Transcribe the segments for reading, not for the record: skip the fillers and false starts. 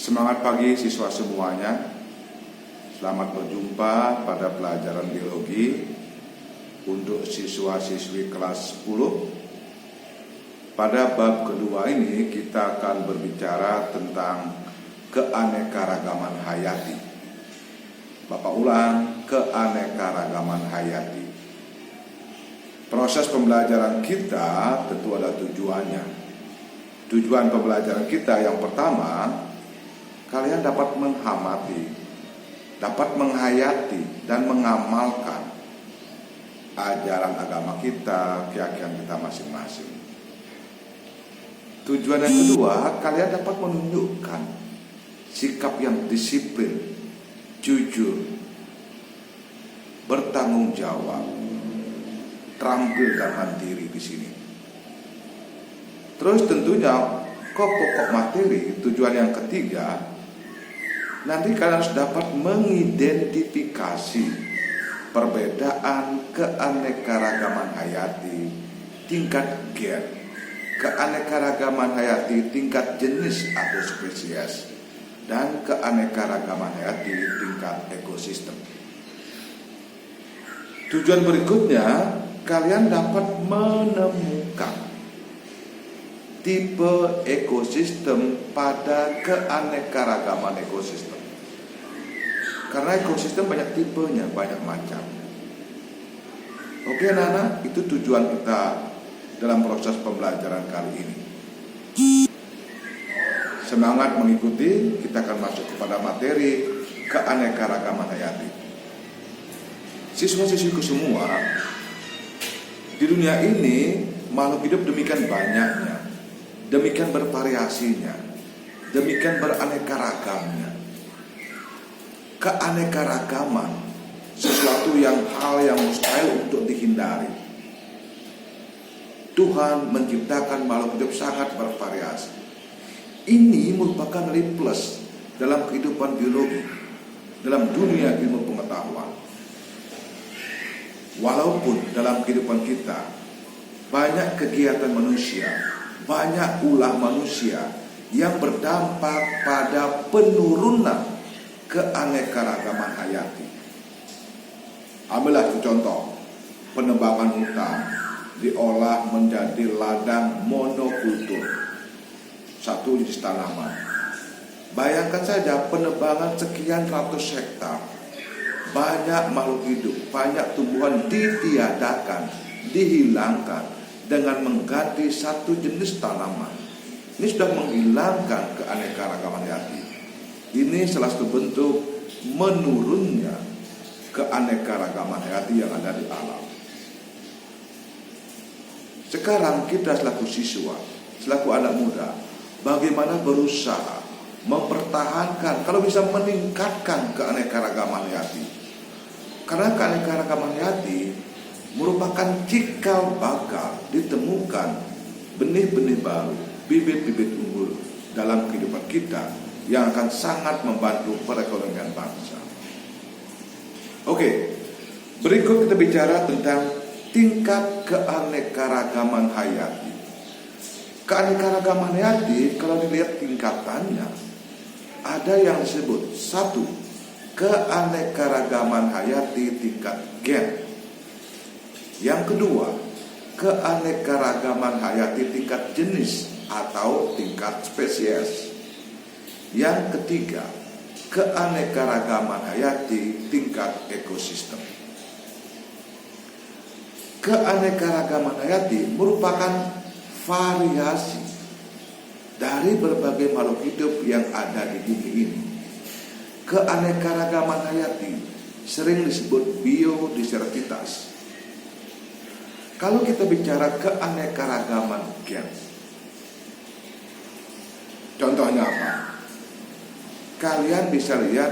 Semangat pagi siswa semuanya. Selamat berjumpa pada pelajaran biologi untuk siswa-siswi kelas 10. Pada bab kedua ini kita akan berbicara tentang keanekaragaman hayati. Bapak ulang, keanekaragaman hayati. Proses pembelajaran kita tentu ada tujuannya. Tujuan pembelajaran kita yang pertama, kalian dapat mengamati, dapat menghayati dan mengamalkan ajaran agama kita, keyakinan kita masing-masing. Tujuan yang kedua, kalian dapat menunjukkan sikap yang disiplin, jujur, bertanggung jawab, terampil dan mandiri di sini. Terus tentunya pokok materi, tujuan yang ketiga, nanti kalian harus dapat mengidentifikasi perbedaan keanekaragaman hayati tingkat gen, keanekaragaman hayati tingkat jenis atau spesies, dan keanekaragaman hayati tingkat ekosistem. Tujuan berikutnya, kalian dapat menemukan tipe ekosistem pada keanekaragaman ekosistem. Karena ekosistem banyak tipenya, banyak macam. Oke anak-anak, itu tujuan kita dalam proses pembelajaran kali ini. Semangat mengikuti, kita akan masuk kepada materi keanekaragaman hayati. Siswa-siswiku semua, di dunia ini makhluk hidup demikian banyaknya, demikian bervariasinya, demikian beraneka ragamnya. Keanekaragaman sesuatu hal yang mustahil untuk dihindari. Tuhan menciptakan makhluk hidup sangat bervariasi. Ini merupakan nilai plus dalam kehidupan biologi, dalam dunia ilmu pengetahuan. Walaupun dalam kehidupan kita banyak kegiatan manusia, banyak ulah manusia yang berdampak pada penurunan keanekaragaman hayati. Ambillah contoh, penebangan hutan diolah menjadi ladang monokultur, satu jenis tanaman. Bayangkan saja penebangan sekian ratus hektar, banyak makhluk hidup, banyak tumbuhan ditiadakan, dihilangkan dengan mengganti satu jenis tanaman. Ini sudah menghilangkan keanekaragaman hayati. Ini salah satu bentuk menurunnya keanekaragaman hayati yang ada di alam. Sekarang kita selaku siswa, selaku anak muda, bagaimana berusaha mempertahankan, kalau bisa meningkatkan keanekaragaman hayati. Karena keanekaragaman hayati merupakan cikal bakal ditemukan benih-benih baru, bibit-bibit unggul dalam kehidupan kita yang akan sangat membantu perekonomian bangsa. Oke, berikut kita bicara tentang tingkat keanekaragaman hayati. Keanekaragaman hayati kalau dilihat tingkatannya, ada yang disebut satu, keanekaragaman hayati tingkat gen. Yang kedua, keanekaragaman hayati tingkat jenis atau tingkat spesies. Yang ketiga, keanekaragaman hayati tingkat ekosistem. Keanekaragaman hayati merupakan variasi dari berbagai makhluk hidup yang ada di bumi ini. Keanekaragaman hayati sering disebut biodiversitas. Kalau kita bicara keanekaragaman gen, contohnya apa? Kalian bisa lihat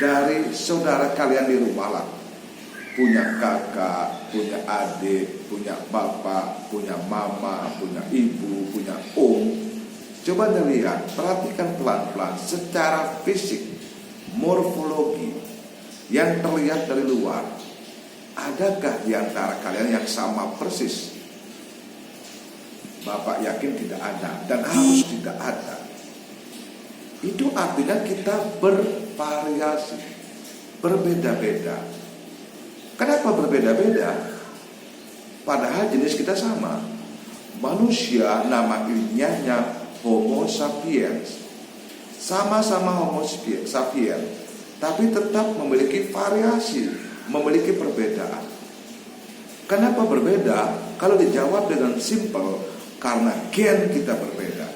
dari saudara kalian di rumah lah, punya kakak, punya adik, punya bapak, punya mama, punya ibu, punya om. Coba dilihat, perhatikan pelan-pelan secara fisik, morfologi yang terlihat dari luar. Adakah di antara kalian yang sama persis? Bapak yakin tidak ada dan harus tidak ada. Itu artinya kita bervariasi, berbeda-beda. Kenapa berbeda-beda? Padahal jenis kita sama. Manusia nama ilmiahnya Homo sapiens. Sama-sama Homo sapiens, tapi tetap memiliki variasi, memiliki perbedaan. Kenapa berbeda? Kalau dijawab dengan simpel, karena gen kita berbeda.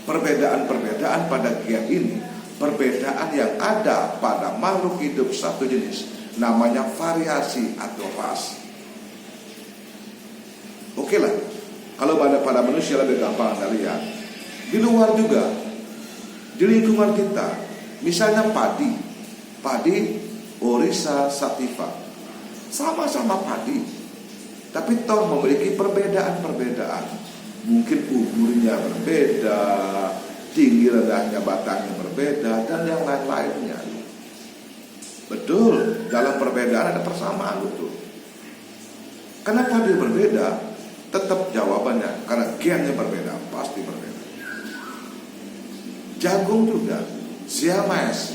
Perbedaan-perbedaan pada gen ini, perbedaan yang ada pada makhluk hidup satu jenis, namanya variasi atau ras. Oke lah, kalau pada manusia lebih gampang Anda lihat. Di luar juga, di lingkungan kita, misalnya padi Oryza sativa, sama-sama padi, tapi toh memiliki perbedaan-perbedaan. Mungkin umurnya berbeda, tinggi rendahnya batangnya berbeda, dan yang lain-lainnya. Betul, dalam perbedaan ada persamaan, betul. Kenapa dia berbeda? Tetap jawabannya karena gennya berbeda, pasti berbeda. Jagung juga, siamese,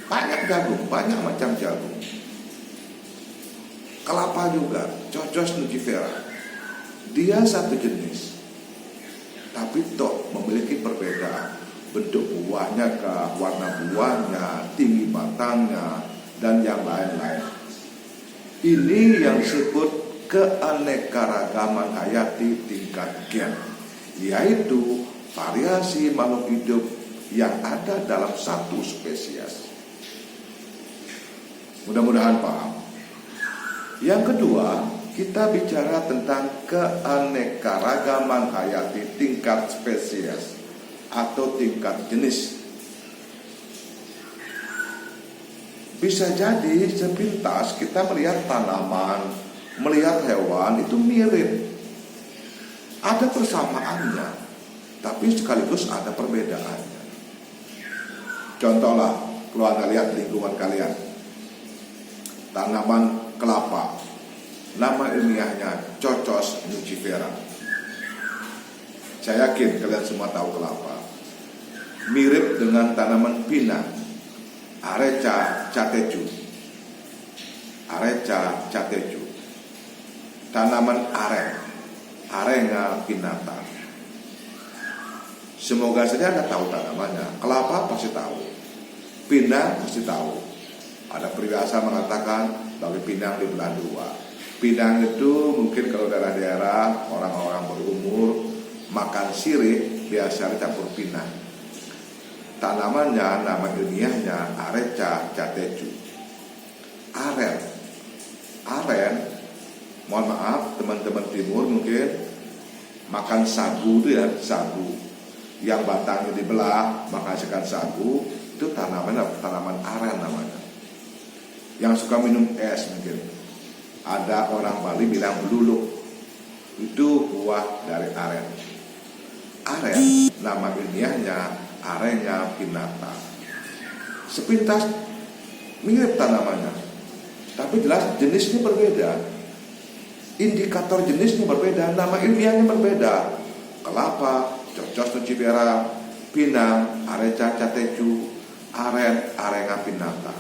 banyak jagung, banyak macam jagung. Kelapa juga, Cocos nugifera, dia satu jenis, tapi toh memiliki perbedaan. Bentuk buahnya kah, warna buahnya, tinggi batangnya, dan yang lain-lain. Ini yang disebut keanekaragaman hayati tingkat gen, yaitu variasi makhluk hidup yang ada dalam satu spesies. Mudah-mudahan paham. Yang kedua, kita bicara tentang keanekaragaman hayati tingkat spesies atau tingkat jenis. Bisa jadi sepintas kita melihat tanaman, melihat hewan itu mirip, ada persamaannya, tapi sekaligus ada perbedaannya. Contohlah, kalau Anda lihat lingkungan kalian, tanaman kelapa, nama ilmiahnya Cocos nugifera. Saya yakin kalian semua tahu kelapa. Mirip dengan tanaman pinang, Areca catechu. Tanaman aren, Arenga pinnata. Semoga saja Anda tahu tanamannya. Kelapa pasti tahu, pinang pasti tahu. Ada peribahasa mengatakan bagi pinang dibelah dua. Pinang itu mungkin kalau daerah-daerah orang-orang berumur makan sirih biasa dicampur pinang. Tanamannya, nama ilmiahnya Areca catechu. Aren, mohon maaf teman-teman timur mungkin makan sagu itu ya, sagu yang batangnya dibelah menghasilkan sagu, itu tanaman aren namanya. Yang suka minum es mungkin, ada orang Bali bilang beluluk, itu buah dari aren. Aren, nama ilmiahnya Arenga pinnata. Sepintas mirip tanamannya, tapi jelas jenisnya berbeda. Indikator jenisnya berbeda, nama ilmiahnya berbeda. Kelapa, Cocos nugifera, pinang, Areca catechu, aren, Arenga pinnata.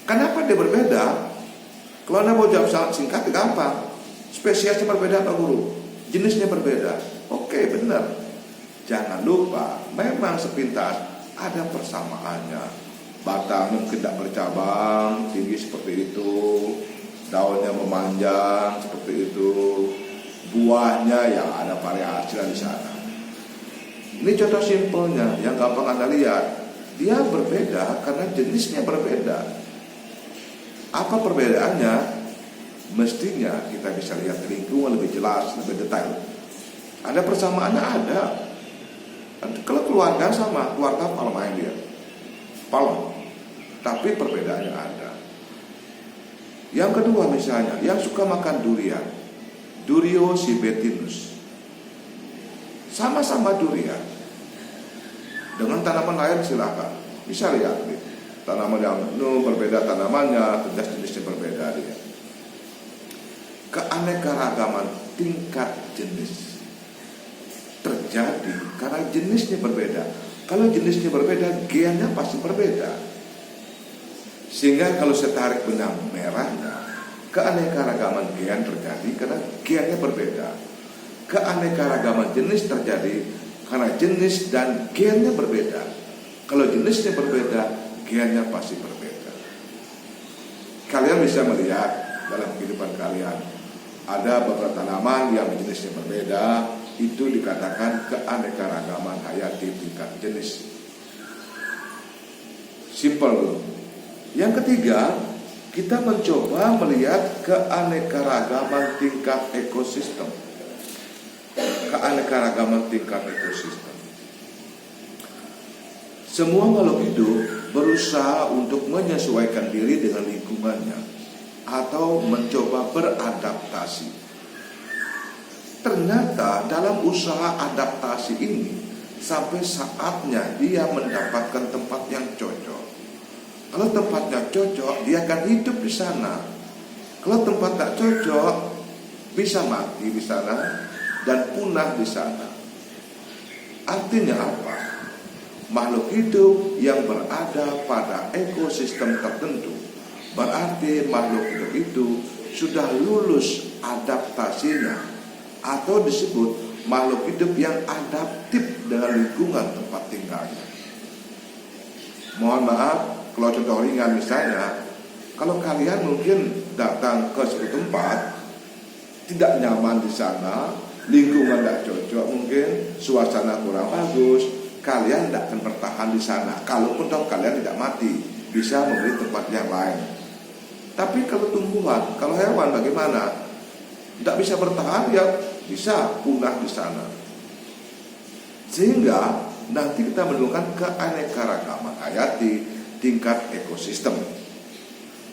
Kenapa dia berbeda? Kalau Anda mau jawab sangat singkat, gampang. Spesiesnya berbeda Pak Guru, jenisnya berbeda. Oke, benar. Jangan lupa, memang sepintas ada persamaannya. Batang mungkin tidak bercabang, tinggi seperti itu, daunnya memanjang seperti itu, buahnya yang ada variasi di sana. Ini contoh simpelnya, yang gampang Anda lihat. Dia berbeda karena jenisnya berbeda. Apa perbedaannya? Mestinya kita bisa lihat di lingkungan lebih jelas, lebih detail. Ada persamaannya, ada. Kalau keluarga sama, keluarga palem aja dia, palem. Tapi perbedaannya ada. Yang kedua misalnya, yang suka makan durian, Durio sibetinus, sama-sama durian. Dengan tanaman lain silakan, bisa lihat nih. Tanaman yang berbeda tanamannya, jenis-jenisnya berbeda dia. Keanekaragaman tingkat jenis terjadi karena jenisnya berbeda. Kalau jenisnya berbeda, gennya pasti berbeda. Sehingga kalau saya tarik benang merahnya, keanekaragaman gen terjadi karena gennya berbeda. Keanekaragaman jenis terjadi karena jenis dan gennya berbeda. Kalau jenisnya berbeda, gennya pasti berbeda. Kalian bisa melihat dalam kehidupan kalian, ada beberapa tanaman yang jenisnya berbeda, itu dikatakan keanekaragaman hayati tingkat jenis. Simple dulu. Yang ketiga, kita mencoba melihat keanekaragaman tingkat ekosistem. Keanekaragaman tingkat ekosistem. Semua makhluk hidup berusaha untuk menyesuaikan diri dengan lingkungannya atau mencoba beradaptasi. Ternyata dalam usaha adaptasi ini, sampai saatnya dia mendapatkan tempat yang cocok. Kalau tempatnya cocok, dia akan hidup di sana. Kalau tempat tak cocok, bisa mati di sana dan punah di sana. Artinya apa? Makhluk hidup yang berada pada ekosistem tertentu, berarti makhluk hidup itu sudah lulus adaptasinya, atau disebut makhluk hidup yang adaptif dengan lingkungan tempat tinggalnya. Mohon maaf, kalau contoh ringan misalnya, kalau kalian mungkin datang ke suatu tempat tidak nyaman di sana, lingkungan tidak cocok, mungkin suasana kurang bagus, kalian tidak akan bertahan di sana. Kalaupun toh kalian tidak mati, bisa membeli tempat yang lain. Tapi kalau tumbuhan, kalau hewan bagaimana? Tidak bisa bertahan, ya bisa punah di sana. Sehingga nanti kita menemukan keanekaragaman hayati tingkat ekosistem.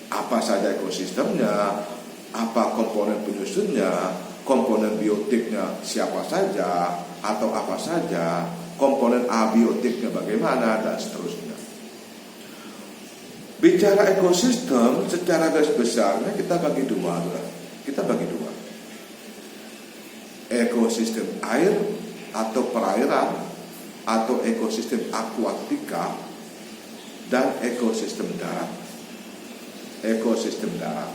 Apa saja ekosistemnya, apa komponen penyusunnya, komponen biotiknya siapa saja, atau apa saja, komponen abiotiknya bagaimana, dan seterusnya. Bicara ekosistem, secara garis besarnya kita bagi dua. Ekosistem air atau perairan, atau ekosistem akuatika, dan ekosistem darat. Ekosistem darat.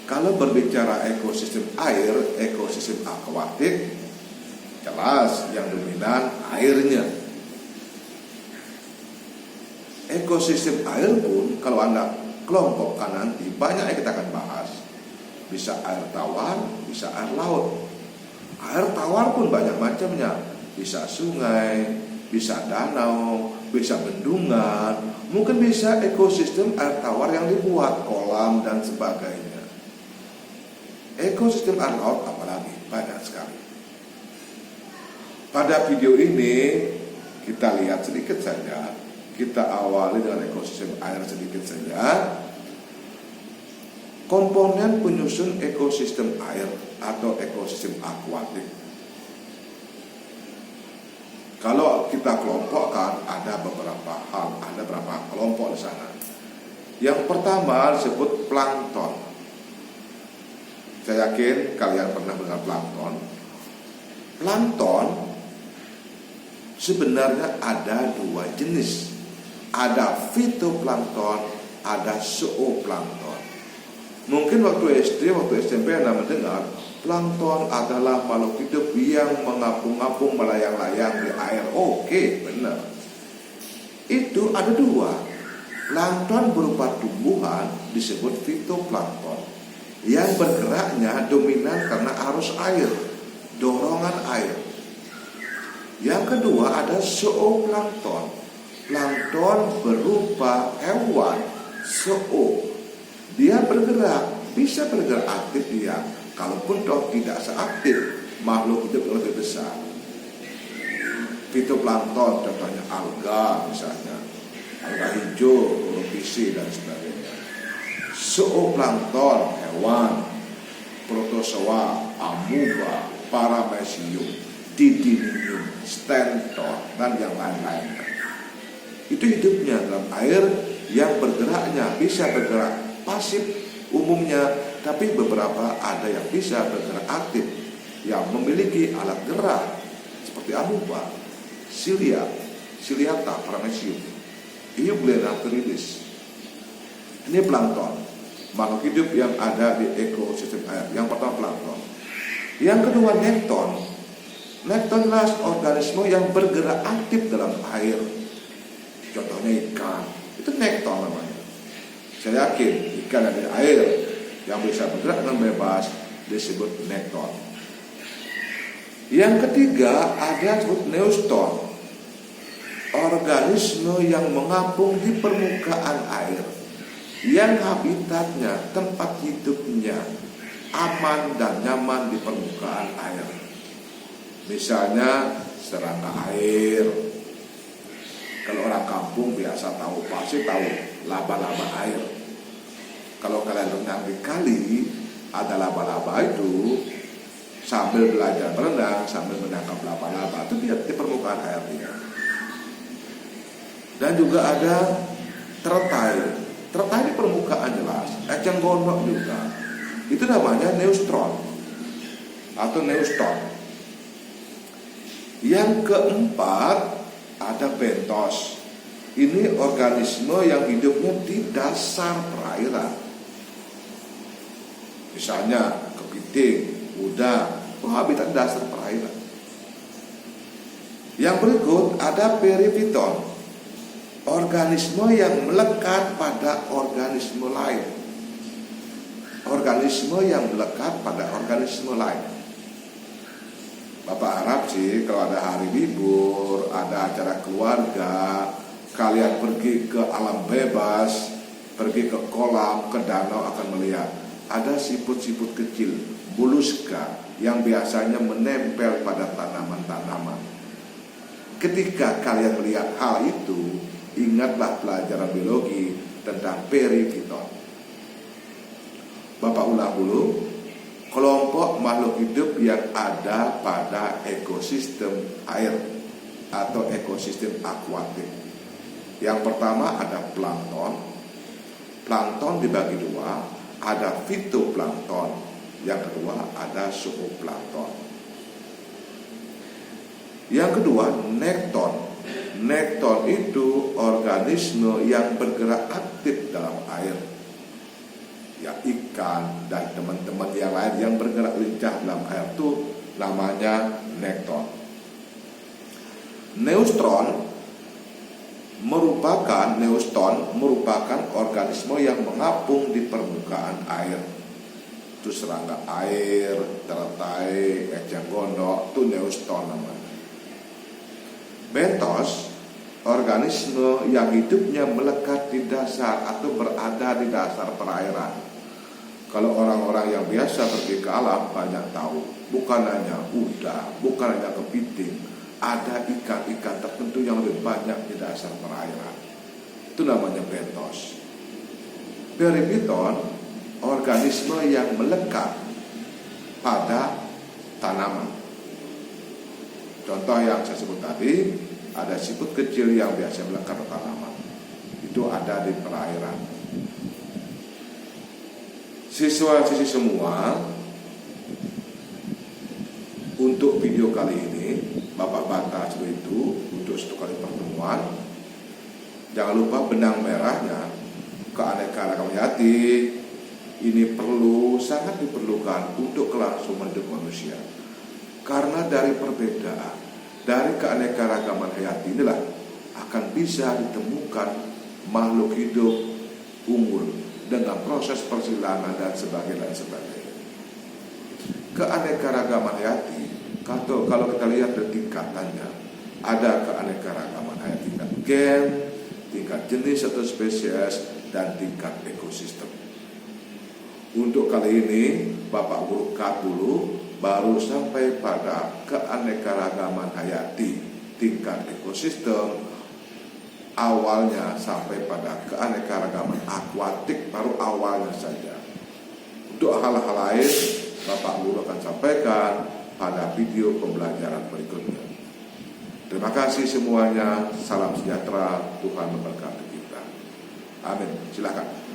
Kalau berbicara ekosistem air, ekosistem akuatik, jelas yang dominan airnya. Ekosistem air pun kalau Anda kelompokkan nanti banyak yang kita akan bahas. Bisa air tawar, bisa air laut. Air tawar pun banyak macamnya. Bisa sungai, bisa danau, bisa bendungan, mungkin bisa ekosistem air tawar yang dibuat, kolam dan sebagainya. Ekosistem air laut apalagi banyak sekali. Pada video ini kita lihat sedikit saja. Kita awali dengan ekosistem air sedikit saja. Komponen penyusun ekosistem air atau ekosistem akuatik. Kalau kita kelompokkan ada beberapa hal, ada beberapa kelompok di sana. Yang pertama disebut plankton. Saya yakin kalian pernah dengar plankton. Plankton sebenarnya ada dua jenis. Ada fitoplankton, ada zooplankton. Mungkin waktu SD, waktu SMP Anda mendengar plankton adalah makhluk hidup yang mengapung-apung, melayang-layang di air. Oke, benar. Itu ada dua. Plankton berupa tumbuhan disebut fitoplankton, yang bergeraknya dominan karena arus air, dorongan air. Yang kedua ada zooplankton. Plankton berupa hewan, zoo. Dia bergerak, bisa bergerak aktif dia. Kalaupun toh tidak seaktif makhluk hidup yang lebih besar. Fitoplankton contohnya alga misalnya, alga hijau, kolopisi dan sebagainya. Zooplankton hewan, protozoa, amuba, paramecium, didinium, stentor dan yang lain-lain. Itu hidupnya dalam air yang bergeraknya bisa bergerak pasif umumnya, tapi beberapa ada yang bisa bergerak aktif, yang memiliki alat gerak seperti amuba, ciliata, paramecium, Eugloena viridis. Ini plankton, makhluk hidup yang ada di ekosistem air. Yang pertama plankton. Yang kedua nekton. Nekton adalah organisme yang bergerak aktif dalam air. Contohnya ikan, itu nekton namanya. Saya yakin ikan ada di air yang bisa bergerak dengan bebas disebut nekton. Yang ketiga ada disebut neuston, organisme yang mengapung di permukaan air, yang habitatnya, tempat hidupnya aman dan nyaman di permukaan air. Misalnya serangga air. Kalau orang kampung biasa pasti tahu laba-laba air. Kalau kalian renang di kali, ada laba-laba itu, sambil belajar berenang, sambil menangkap laba-laba, itu dia di permukaan air dia. Dan juga ada teratai. Teratai di permukaan jelas, eceng gondok juga. Itu namanya neustron atau neuston. Yang keempat ada bentos. Ini organisme yang hidupnya di dasar perairan. Misalnya kepiting, udang, habitat dasar perairan. Yang berikut ada periviton, organisme yang melekat pada organisme lain. Organisme yang melekat pada organisme lain. Bapak harap sih kalau ada hari libur, ada acara keluarga, kalian pergi ke alam bebas, pergi ke kolam, ke danau, akan melihat ada siput-siput kecil, molluska, yang biasanya menempel pada tanaman-tanaman. Ketika kalian melihat hal itu, ingatlah pelajaran biologi tentang periviton. Bapak ulang dulu, kelompok makhluk hidup yang ada pada ekosistem air atau ekosistem akuatik. Yang pertama ada plankton. Plankton dibagi dua, ada fitoplankton. Yang kedua ada zooplankton. Yang kedua nekton. Nekton itu organisme yang bergerak aktif dalam air. Ya, ikan dan teman-teman yang lain yang bergerak lincah dalam air itu namanya nekton. Neuston merupakan organisme yang mengapung di permukaan air. Itu serangga air, teratai, eceng gondok, itu neuston namanya. Bentos, organisme yang hidupnya melekat di dasar atau berada di dasar perairan. Kalau orang-orang yang biasa pergi ke alam banyak tahu, bukan hanya udang, bukan hanya kepiting, ada ikan-ikan tertentu yang lebih banyak di dasar perairan. Itu namanya bentos. Periviton, organisme yang melekat pada tanaman. Contoh yang saya sebut tadi, ada siput kecil yang biasa melekat pada tanaman. Itu ada di perairan. Siswa-siswi semua, untuk video kali ini Bapak batas itu untuk satu kali pertemuan. Jangan lupa benang merahnya, keanekaragaman hayati ini sangat diperlukan untuk kelangsungan hidup manusia. Karena dari perbedaan, dari keanekaragaman hayati inilah akan bisa ditemukan makhluk hidup unggul dengan proses persilangan dan sebagainya. Keanekaragaman hayati, kalau kita lihat dari tingkatannya, ada keanekaragaman hayati tingkat gen, tingkat jenis atau spesies, dan tingkat ekosistem. Untuk kali ini Bapak Guru cut dulu, baru sampai pada keanekaragaman hayati tingkat ekosistem. Awalnya sampai pada keanekaragaman akuatik, baru awalnya saja. Untuk hal-hal lain Bapak Guru akan sampaikan pada video pembelajaran berikutnya. Terima kasih semuanya. Salam sejahtera. Tuhan memberkati kita. Amin. Silakan.